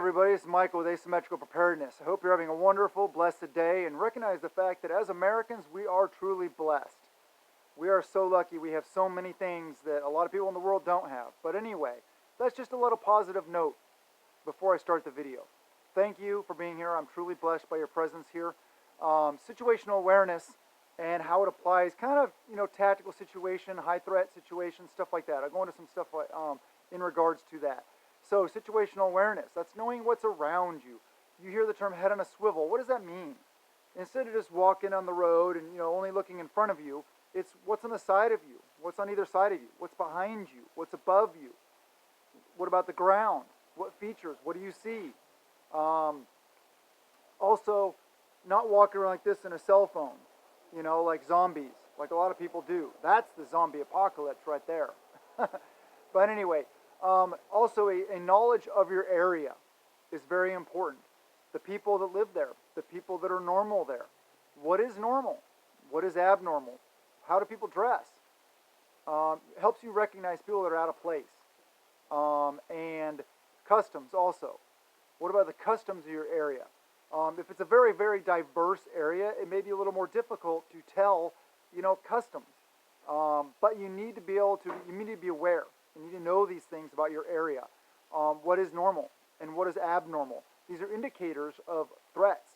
everybody, it's Michael with Asymmetrical Preparedness. I hope you're having a wonderful, blessed day and recognize the fact that as Americans, we are truly blessed. We are so lucky. We have so many things that a lot of people in the world don't have. But anyway, that's just a little positive note before I start the video. Thank you for being here. I'm truly blessed by your presence here. Situational awareness and how it applies, kind of, tactical situation, high threat situation, stuff like that. I'll go into some stuff in regards to that. So situational awareness, that's knowing what's around you. You hear the term head on a swivel. What does that mean? Instead of just walking on the road and only looking in front of you, it's what's on the side of you, what's on either side of you, what's behind you, what's above you. What about the ground? What features? What do you see? Also, not walking around like this in a cell phone, like zombies, like a lot of people do. That's the zombie apocalypse right there. But anyway, also a knowledge of your area is very important. The people that live there, the people that are normal there. What is normal? What is abnormal? How do people dress? Helps you recognize people that are out of place. And customs also. What about the customs of your area? If it's a very, very diverse area, it may be a little more difficult to tell, customs. But you need to be aware. You need to know these things about your area. What is normal and what is abnormal? These are indicators of threats,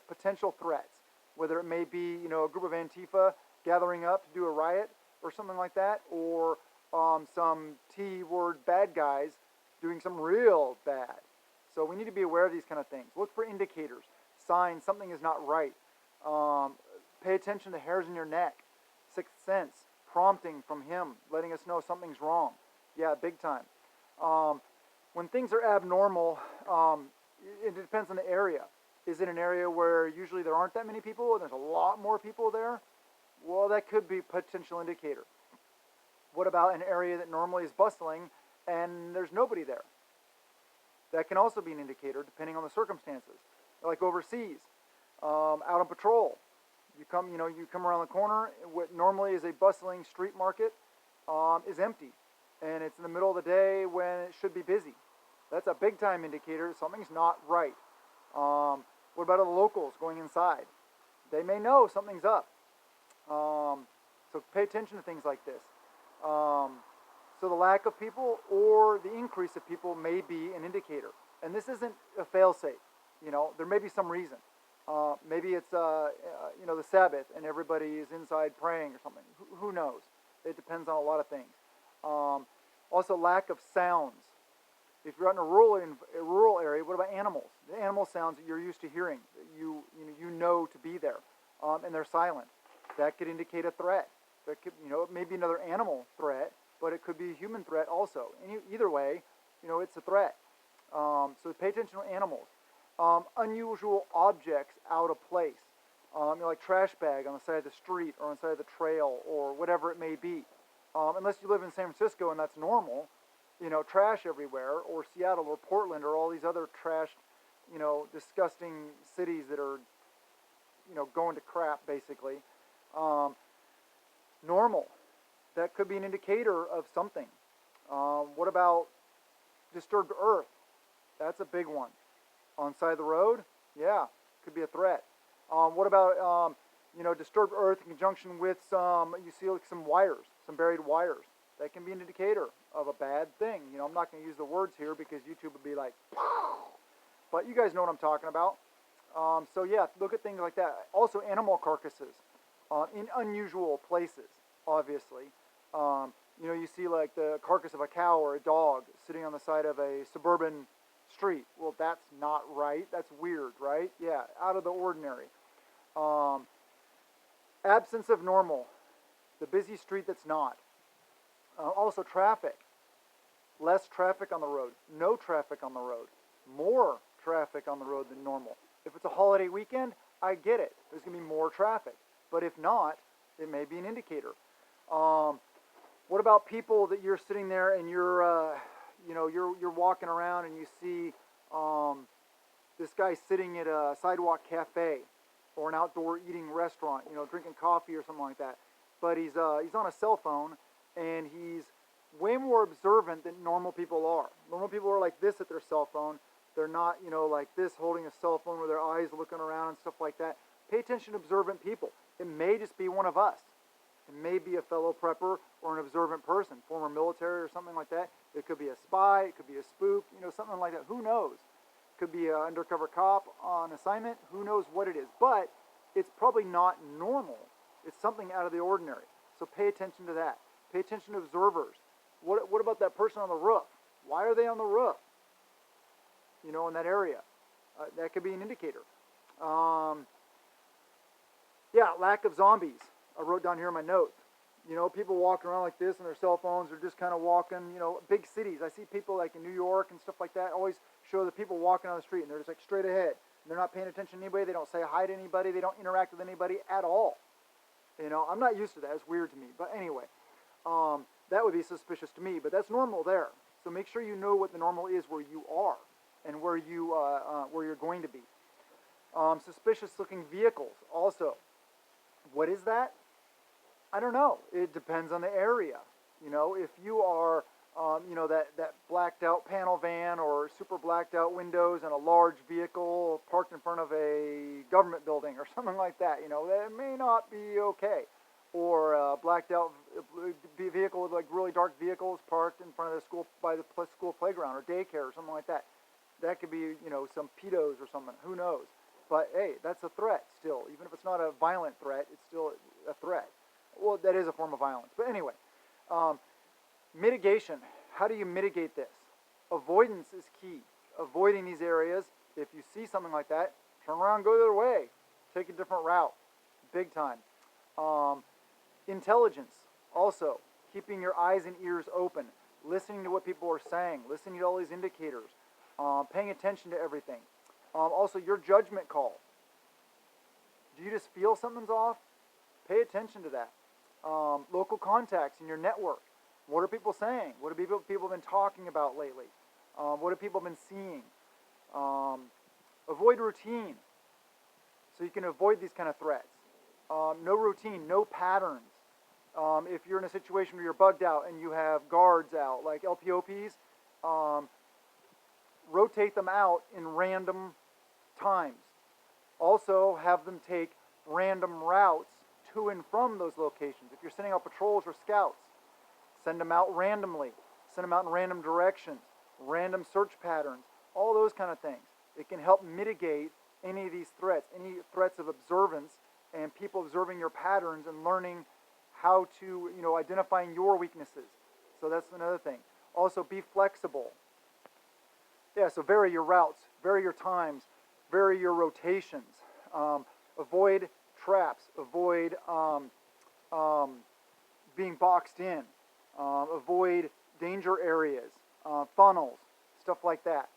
potential threats. Whether it may be, a group of Antifa gathering up to do a riot or something like that, or some T-word bad guys doing some real bad. So we need to be aware of these kind of things. Look for indicators, signs something is not right. Pay attention to hairs in your neck, sixth sense, prompting from him, letting us know something's wrong. Yeah, big time. When things are abnormal, it depends on the area. Is it an area where usually there aren't that many people and there's a lot more people there? Well, that could be a potential indicator. What about an area that normally is bustling and there's nobody there? That can also be an indicator depending on the circumstances. Like overseas, out on patrol. You come around the corner, what normally is a bustling street market is empty. And it's in the middle of the day when it should be busy. That's a big time indicator something's not right. What about the locals going inside? They may know something's up. So pay attention to things like this. So the lack of people or the increase of people may be an indicator. And this isn't a fail-safe. There may be some reason. Maybe it's the Sabbath and everybody is inside praying or something. Who knows? It depends on a lot of things. Also, lack of sounds. If you're out in a rural area, what about animals? The animal sounds that you're used to hearing, that you know to be there, and they're silent. That could indicate a threat. That could, it may be another animal threat, but it could be a human threat also. Either way, it's a threat. So pay attention to animals. Unusual objects out of place, like trash bag on the side of the street or on the side of the trail or whatever it may be. Unless you live in San Francisco and that's normal, trash everywhere, or Seattle or Portland or all these other trashed, disgusting cities that are, going to crap basically. Normal. That could be an indicator of something. What about disturbed earth? That's a big one. On the side of the road? Yeah, could be a threat. What about, disturbed earth in conjunction with you see like some wires, some buried wires. That can be an indicator of a bad thing. I'm not going to use the words here because YouTube would be like, but you guys know what I'm talking about. So yeah, look at things like that. Also animal carcasses in unusual places, obviously. You see like the carcass of a cow or a dog sitting on the side of a suburban street. Well, that's not right. That's weird, right? Yeah, out of the ordinary. Absence of normal. The busy street that's not. Also traffic. Less traffic on the road. No traffic on the road. More traffic on the road than normal. If it's a holiday weekend, I get it. There's going to be more traffic. But if not, it may be an indicator. What about people that you're sitting there and you're walking around and you see this guy sitting at a sidewalk cafe or an outdoor eating restaurant, drinking coffee or something like that. But he's on a cell phone and he's way more observant than normal people are. Normal people are like this at their cell phone. They're not, like this, holding a cell phone with their eyes looking around and stuff like that. Pay attention to observant people. It may just be one of us. It may be a fellow prepper or an observant person, former military or something like that. It could be a spy. It could be a spook, something like that. Who knows? It could be an undercover cop on assignment. Who knows what it is? But it's probably not normal. It's something out of the ordinary. So pay attention to that. Pay attention to observers. What about that person on the roof? Why are they on the roof? In that area. That could be an indicator. Lack of zombies. I wrote down here in my notes. People walking around like this on their cell phones or just kind of walking, big cities. I see people like in New York and stuff like that always show the people walking on the street and they're just like straight ahead. They're not paying attention to anybody. They don't say hi to anybody. They don't interact with anybody at all. I'm not used to that. It's weird to me. But anyway, that would be suspicious to me. But that's normal there. So make sure you know what the normal is where you are and where you're going to be. Suspicious-looking vehicles also. What is that? I don't know. It depends on the area. If you are, that blacked out panel van or super blacked out windows and a large vehicle parked in front of a government building or something like that, that may not be okay. Or a blacked out vehicle with like really dark vehicles parked in front of the school, by the school playground or daycare or something like that. That could be, some pedos or something. Who knows? But hey, that's a threat still. Even if it's not a violent threat, it's still a threat. Well, that is a form of violence. But anyway, mitigation. How do you mitigate this? Avoidance is key. Avoiding these areas. If you see something like that, turn around, go the other way. Take a different route. Big time. Intelligence. Also, keeping your eyes and ears open. Listening to what people are saying. Listening to all these indicators. Paying attention to everything. Also, your judgment call. Do you just feel something's off? Pay attention to that. Local contacts in your network. What are people saying? What have people been talking about lately? What have people been seeing? Avoid routine. So you can avoid these kind of threats. No routine, no patterns. If you're in a situation where you're bugged out and you have guards out, like LPOPs, rotate them out in random times. Also, have them take random routes to and from those locations. If you're sending out patrols or scouts, send them out randomly. Send them out in random directions, random search patterns, all those kind of things. It can help mitigate any of these threats, any threats of observance and people observing your patterns and learning how to, identifying your weaknesses. So that's another thing. Also, be flexible. So vary your routes, vary your times, vary your rotations. Avoid traps, avoid being boxed in, avoid danger areas, funnels, stuff like that.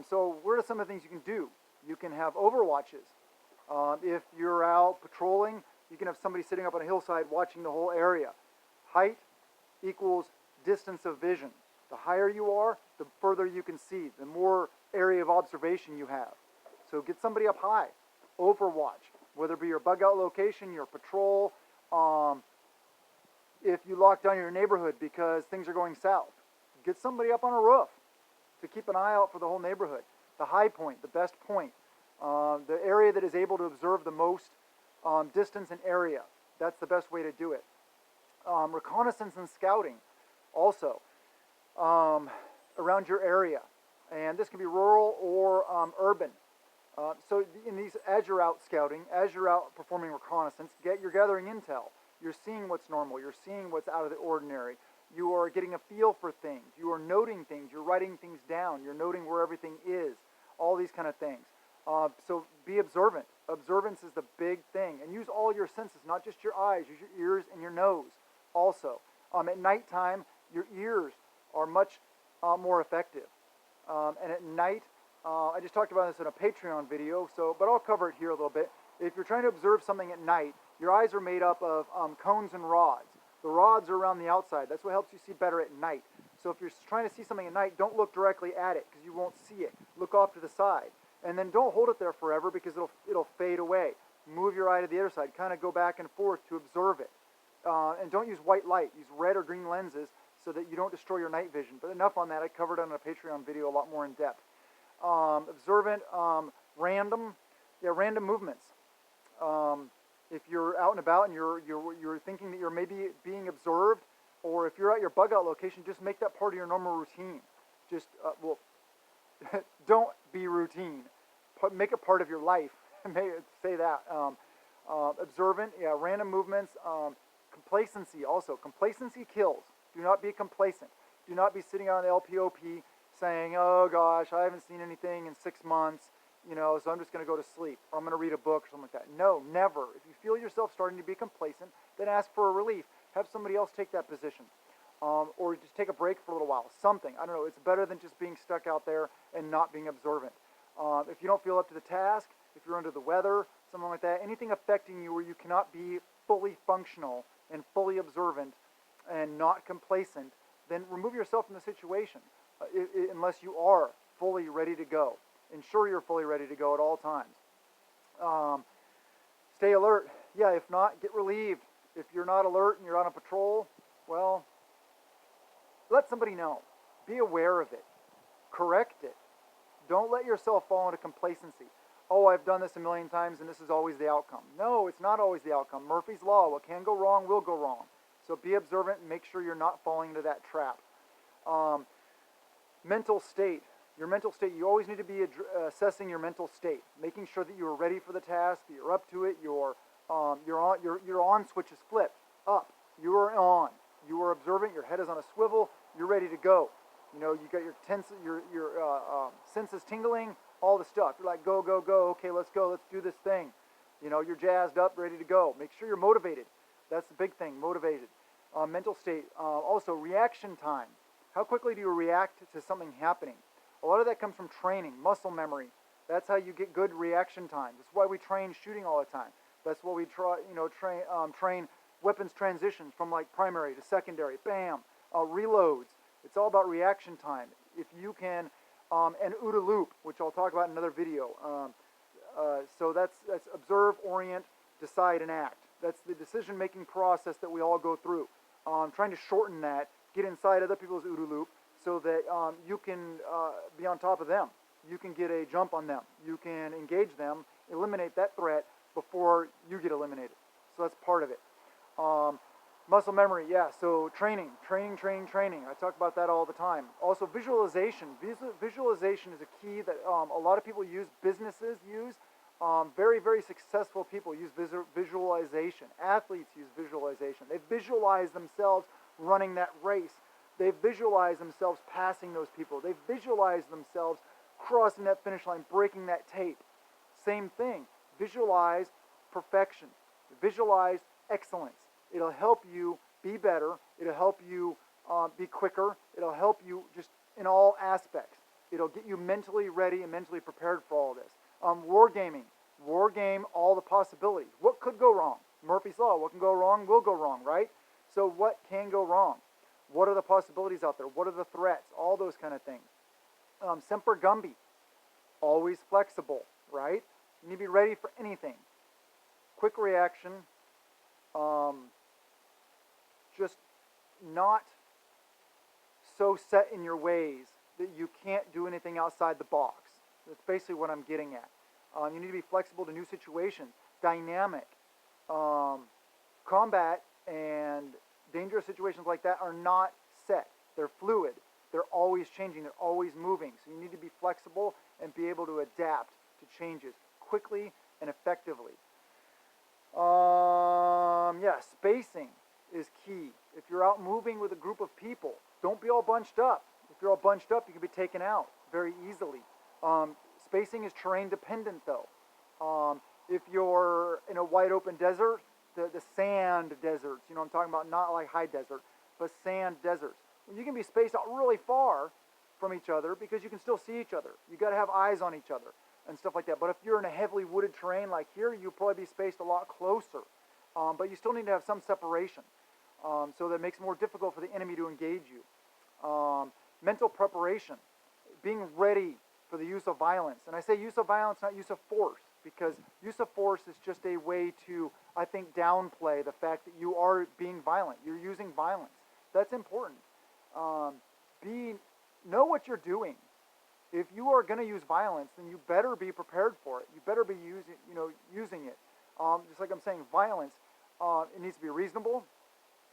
So what are some of the things you can do? You can have overwatches. If you're out patrolling, you can have somebody sitting up on a hillside watching the whole area. Height equals distance of vision. The higher you are, the further you can see, the more area of observation you have. So get somebody up high. Overwatch, whether it be your bug out location, your patrol, if you lock down your neighborhood because things are going south, get somebody up on a roof to keep an eye out for the whole neighborhood. The high point, the best point, the area that is able to observe the most distance and area. That's the best way to do it. Reconnaissance and scouting also around your area. And this can be rural or urban. So in these, as you're out scouting, as you're out performing reconnaissance, you're gathering intel. You're seeing what's normal. You're seeing what's out of the ordinary. You are getting a feel for things. You are noting things. You're writing things down. You're noting where everything is. All these kind of things. So be observant. Observance is the big thing. And use all your senses, not just your eyes. Use your ears and your nose also. At nighttime, your ears are much more effective. And at night, I just talked about this in a Patreon video, but I'll cover it here a little bit. If you're trying to observe something at night, your eyes are made up of cones and rods. The rods are around the outside. That's what helps you see better at night. So if you're trying to see something at night, don't look directly at it because you won't see it. Look off to the side. And then don't hold it there forever because it'll fade away. Move your eye to the other side. Kind of go back and forth to observe it. And don't use white light. Use red or green lenses so that you don't destroy your night vision. But enough on that. I covered it on a Patreon video a lot more in depth. Observant, random, yeah, random movements. If you're out and about and you're thinking that you're maybe being observed, or if you're at your bug out location, just make that part of your normal routine. Just well, don't be routine. Make it part of your life. Say that. Observant, yeah, random movements. Complacency also. Complacency kills. Do not be complacent. Do not be sitting on the LPOP saying, "Oh gosh, I haven't seen anything in 6 months, so I'm just going to go to sleep, or I'm going to read a book or something like that." No, never. If you feel yourself starting to be complacent, then ask for a relief. Have somebody else take that position, or just take a break for a little while. Something. I don't know. It's better than just being stuck out there and not being observant. If you don't feel up to the task, if you're under the weather, something like that, anything affecting you where you cannot be fully functional and fully observant and not complacent, then remove yourself from the situation unless you are fully ready to go. Ensure you're fully ready to go at all times. Stay alert. Yeah, if not, get relieved. If you're not alert and you're on a patrol, well, let somebody know. Be aware of it. Correct it. Don't let yourself fall into complacency. Oh, I've done this a million times and this is always the outcome. No, it's not always the outcome. Murphy's Law, what can go wrong will go wrong. So be observant and make sure you're not falling into that trap. Mental state. Your mental state, you always need to be assessing your mental state, making sure that you are ready for the task, that you're up to it, your on switch is flipped, up, you are on, you are observant, your head is on a swivel, you're ready to go. You got your senses tingling, all the stuff. You're like, go, go, go, okay, let's go, let's do this thing. You're jazzed up, ready to go. Make sure you're motivated. That's the big thing, motivated. Mental state, also reaction time. How quickly do you react to something happening? A lot of that comes from training, muscle memory. That's how you get good reaction time. That's why we train shooting all the time. That's why we train weapons transitions from like primary to secondary. Bam, reloads. It's all about reaction time. If you can, and OODA loop, which I'll talk about in another video. So that's observe, orient, decide, and act. That's the decision-making process that we all go through. Trying to shorten that, get inside other people's OODA loop, so that you can be on top of them. You can get a jump on them. You can engage them, eliminate that threat before you get eliminated. So that's part of it. Muscle memory, yeah, so training. I talk about that all the time. Also visualization. Visualization is a key that a lot of people use, businesses use. Very, very successful people use visualization. Athletes use visualization. They visualize themselves running that race. They visualize themselves passing those people. They visualize themselves crossing that finish line, breaking that tape. Same thing. Visualize perfection. Visualize excellence. It'll help you be better. It'll help you be quicker. It'll help you just in all aspects. It'll get you mentally ready and mentally prepared for all this. Wargaming. Wargame all the possibilities. What could go wrong? Murphy's Law. What can go wrong will go wrong, right? So what can go wrong? What are the possibilities out there? What are the threats? All those kind of things. Semper Gumby. Always flexible, right? You need to be ready for anything. Quick reaction. Just not so set in your ways that you can't do anything outside the box. That's basically what I'm getting at. You need to be flexible to new situations, dynamic. Combat and dangerous situations like that are not set. They're fluid. They're always changing. They're always moving. So you need to be flexible and be able to adapt to changes quickly and effectively. Spacing is key. If you're out moving with a group of people, don't be all bunched up. If you're all bunched up, you can be taken out very easily. Spacing is terrain dependent though. If you're in a wide open desert, the sand deserts, I'm talking about, not like high desert, but sand deserts. You can be spaced out really far from each other because you can still see each other. You got to have eyes on each other and stuff like that. But if you're in a heavily wooded terrain like here, you'll probably be spaced a lot closer. But you still need to have some separation. So that makes it more difficult for the enemy to engage you. Mental preparation, being ready for the use of violence. And I say use of violence, not use of force, because use of force is just a way to, I think, downplay the fact that you are being violent. You're using violence. That's important. Know what you're doing. if you are going to use violence, then you better be prepared for it. You better be using it. Just like I'm saying, violence, it needs to be reasonable,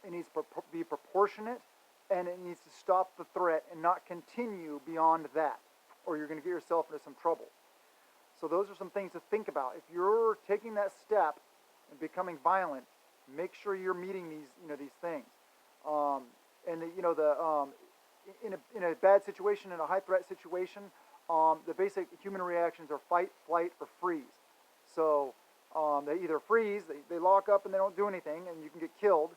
it needs to be proportionate, and it needs to stop the threat and not continue beyond that, or you're going to get yourself into some trouble. So those are some things to think about. If you're taking that step and becoming violent, make sure you're meeting these things. In a bad situation, in a high threat situation, the basic human reactions are fight, flight, or freeze. So they either freeze, they lock up and they don't do anything, and you can get killed.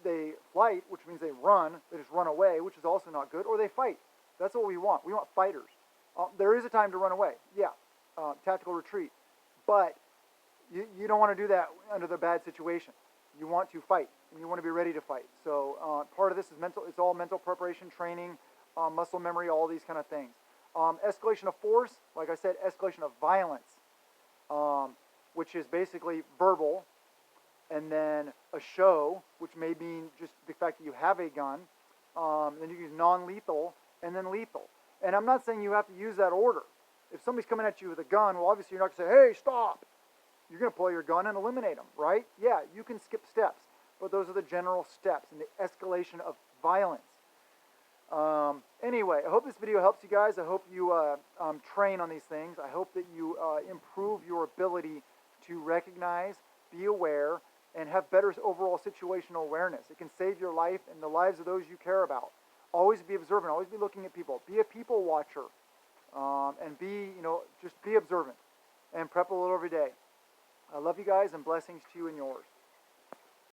They flight, which means they run, they just run away, which is also not good, or they fight. That's what we want. We want fighters. There is a time to run away, yeah, tactical retreat, but you don't want to do that under the bad situation. You want to fight, and you want to be ready to fight. So part of this is mental. It's all mental preparation, training, muscle memory, all these kind of things. Escalation of force, like I said, escalation of violence, which is basically verbal, and then a show, which may mean just the fact that you have a gun. Then you use non-lethal, and then lethal. And I'm not saying you have to use that order. If somebody's coming at you with a gun, well, obviously you're not going to say, hey, stop. You're going to pull your gun and eliminate them, right? Yeah, you can skip steps, but those are the general steps in the escalation of violence. Anyway, I hope this video helps you guys. I hope you train on these things. I hope that you improve your ability to recognize, be aware, and have better overall situational awareness. It can save your life and the lives of those you care about. Always be observant. Always be looking at people. Be a people watcher, and just be observant and prep a little every day. I love you guys, and blessings to you and yours.